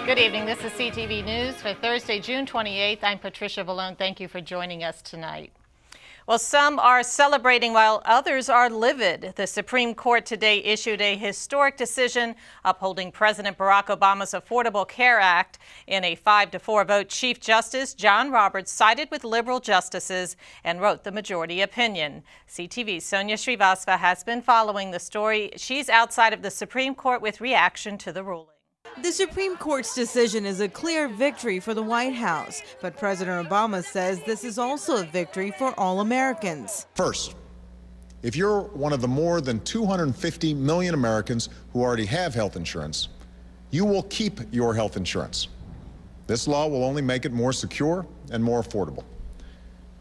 Good evening. This is CTV News for Thursday, June 28th. I'm Patricia Villone. Thank you for joining us tonight. Well, some are celebrating while others are livid. The Supreme Court today issued a historic decision upholding President Barack Obama's Affordable Care Act. In a 5-4 vote, Chief Justice John Roberts sided with liberal justices and wrote the majority opinion. CTV's Sonia Srivastava has been following the story. She's outside of the Supreme Court with reaction to the ruling. The Supreme Court's decision is a clear victory for the White House, but President Obama says this is also a victory for all Americans. First, if you're one of the more than 250 million Americans who already have health insurance, you will keep your health insurance. This law will only make it more secure and more affordable.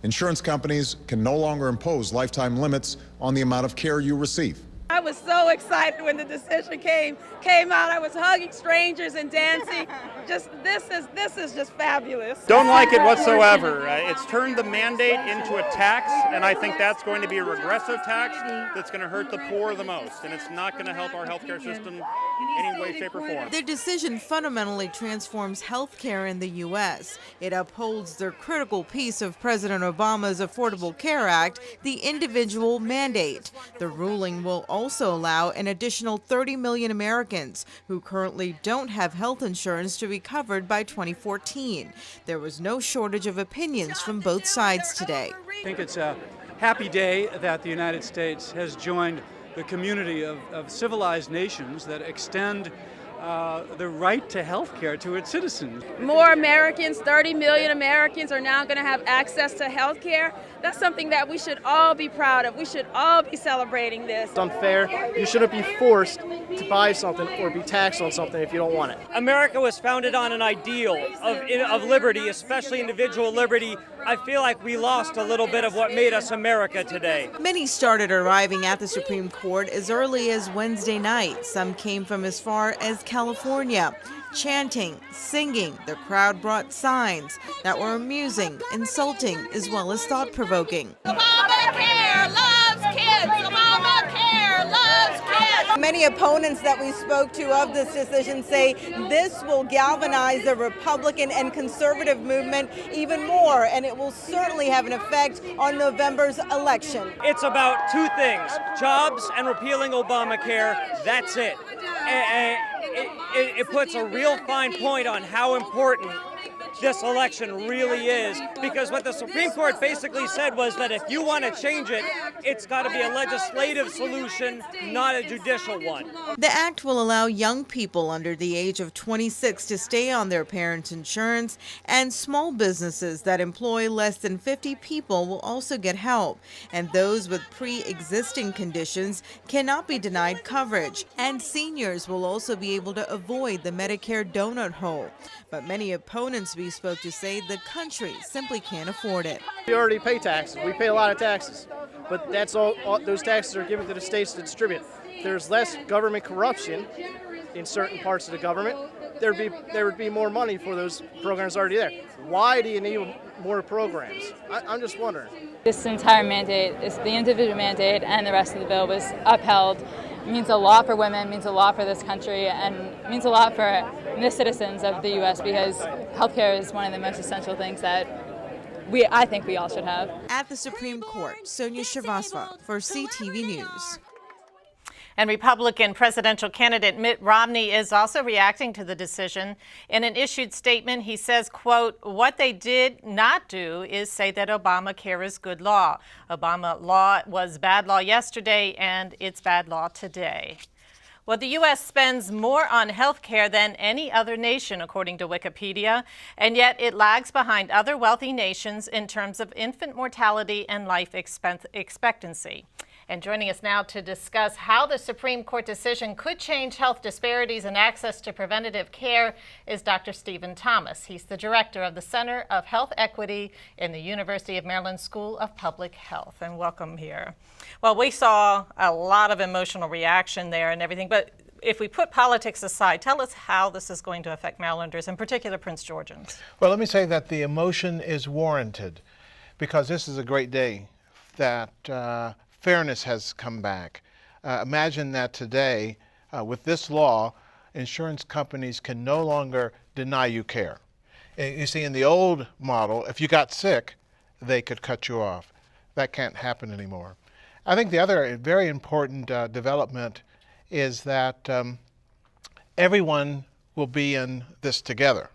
Insurance companies can no longer impose lifetime limits on the amount of care you receive. I was so excited when the decision came out. I was hugging strangers and dancing. This is just fabulous. Don't like it whatsoever. It's turned the mandate into a tax, and I think that's going to be a regressive tax that's going to hurt the poor the most, and it's not going to help our healthcare system in any way, shape, or form. The decision fundamentally transforms healthcare in the U.S. It upholds the critical piece of President Obama's Affordable Care Act, the individual mandate. The ruling will also allow an additional 30 million Americans who currently don't have health insurance to be covered by 2014. There was no shortage of opinions from both sides today. I think it's a happy day that the United States has joined the community of civilized nations that extend the right to health care to its citizens. More Americans, 30 million Americans, are now going to have access to health care. That's something that we should all be proud of. We should all be celebrating this. It's unfair. You shouldn't be forced to buy something or be taxed on something if you don't want it. America was founded on an ideal of liberty, especially individual liberty. I feel like we lost a little bit of what made us America today. Many started arriving at the Supreme Court as early as Wednesday night. Some came from as far as California. Chanting, singing, the crowd brought signs that were amusing, insulting, as well as thought-provoking. Obamacare loves kids! Obamacare loves kids! Many opponents that we spoke to of this decision say this will galvanize the Republican and conservative movement even more, and it will certainly have an effect on November's election. It's about two things, jobs and repealing Obamacare. That's it. It puts a real fine point on how important this election really is, because what the Supreme Court basically said was that if you want to change it, it's got to be a legislative solution, not a judicial one. The act will allow young people under the age of 26 to stay on their parents' insurance, and small businesses that employ less than 50 people will also get help. And those with pre-existing conditions cannot be denied coverage. And seniors will also be able to avoid the Medicare donut hole. But many opponents we spoke to say the country simply can't afford it. We already pay taxes. We pay a lot of taxes, but that's all those taxes are given to the states to distribute. There's less government corruption in certain parts of the government. There would be more money for those programs already there. Why do you need more programs? I'm just wondering. This entire mandate, the individual mandate and the rest of the bill was upheld. It means a lot for women, means a lot for this country, and means a lot for the citizens of the U.S. because healthcare is one of the most essential things that I think we all should have. At the Supreme Court, Sonia Srivastava for CTV News. And Republican presidential candidate Mitt Romney is also reacting to the decision. In an issued statement, he says, quote, "What they did not do is say that Obamacare is good law. Obama law was bad law yesterday, and it's bad law today." Well, the U.S. spends more on health care than any other nation, according to Wikipedia, and yet it lags behind other wealthy nations in terms of infant mortality and life expectancy. And joining us now to discuss how the Supreme Court decision could change health disparities and access to preventative care is Dr. Stephen Thomas. He's the director of the Center of Health Equity in the University of Maryland School of Public Health. And welcome here. Well, we saw a lot of emotional reaction there and everything, but if we put politics aside, tell us how this is going to affect Marylanders, in particular Prince Georgians. Well, let me say that the emotion is warranted because this is a great day that fairness has come back. Imagine that today, with this law, insurance companies can no longer deny you care. You see, in the old model, if you got sick, they could cut you off. That can't happen anymore. I think the other very important development is that everyone will be in this together.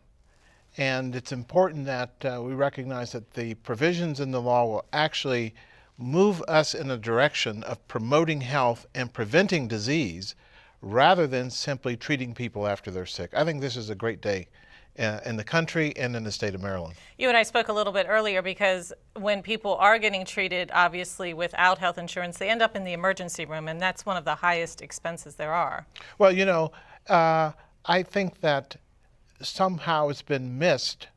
And it's important that we recognize that the provisions in the law will actually move us in a direction of promoting health and preventing disease rather than simply treating people after they're sick. I think this is a great day in the country and in the state of Maryland. You and I spoke a little bit earlier because when people are getting treated, obviously, without health insurance, they end up in the emergency room, and that's one of the highest expenses there are. Well, you know, I think that somehow it's been missed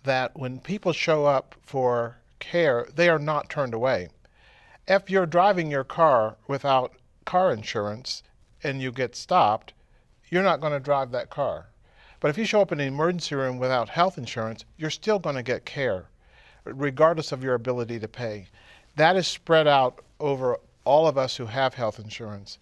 that when people show up for care, they are not turned away. If you're driving your car without car insurance and you get stopped, you're not going to drive that car. But if you show up in an emergency room without health insurance, you're still going to get care, regardless of your ability to pay. That is spread out over all of us who have health insurance.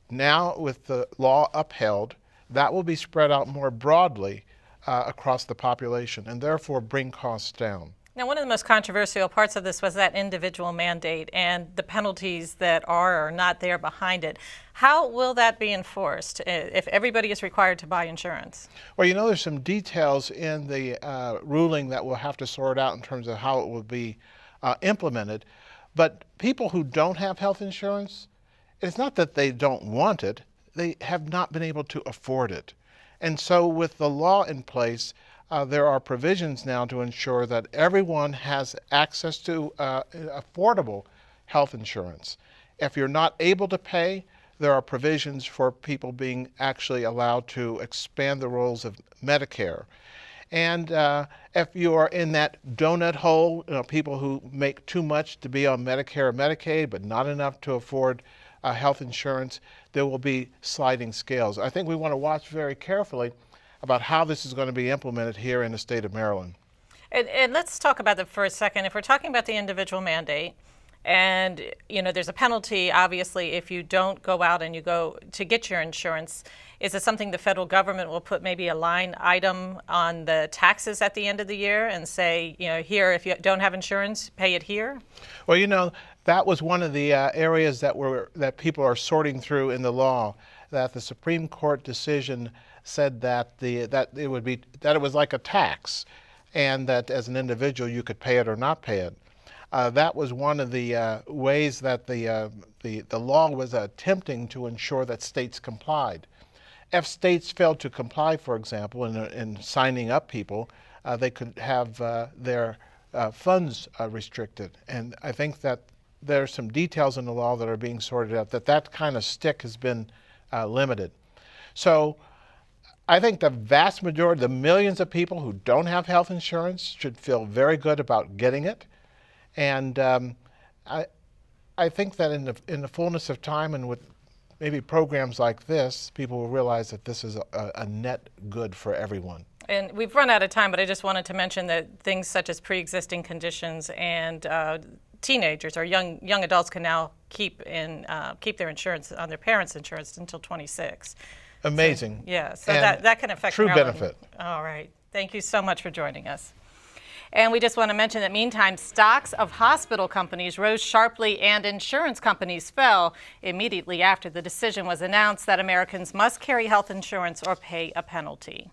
Now, with the law upheld, that will be spread out more broadly across the population and therefore bring costs down. Now, one of the most controversial parts of this was that individual mandate and the penalties that are or are not there behind it. How will that be enforced if everybody is required to buy insurance? Well, you know, there's some details in the ruling that we'll have to sort out in terms of how it will be implemented. But people who don't have health insurance, it's not that they don't want it, they have not been able to afford it. And so with the law in place, there are provisions now to ensure that everyone has access to affordable health insurance. If you're not able to pay, there are provisions for people being actually allowed to expand the roles of Medicare. And if you are in that donut hole, you know, people who make too much to be on Medicare or Medicaid but not enough to afford health insurance, there will be sliding scales. I think we want to watch very carefully about how this is going to be implemented here in the state of Maryland. And let's talk about that for a second. If we're talking about the individual mandate, and you know, there's a penalty, obviously, if you don't go out and you go to get your insurance. Is it something the federal government will put maybe a line item on the taxes at the end of the year and say, you know, here, if you don't have insurance, pay it here? Well, you know, that was one of the areas that people are sorting through in the law, that the Supreme Court decision said that it was like a tax, and that as an individual you could pay it or not pay it. That was one of the ways that the law was attempting to ensure that states complied. If states failed to comply, for example, in signing up people, they could have their funds restricted. And I think that there are some details in the law that are being sorted out, that kind of stick has been limited. So I think the vast majority, the millions of people who don't have health insurance, should feel very good about getting it. And I think that in the fullness of time and with maybe programs like this, people will realize that this is a net good for everyone. And we've run out of time, but I just wanted to mention that things such as pre-existing conditions and teenagers or young adults can now keep their insurance on their parents' insurance until 26. Amazing. So, yeah, so that can affect true Maryland. benefit. All right. Thank you so much for joining us. And we just want to mention that meantime, stocks of hospital companies rose sharply and insurance companies fell immediately after the decision was announced that Americans must carry health insurance or pay a penalty.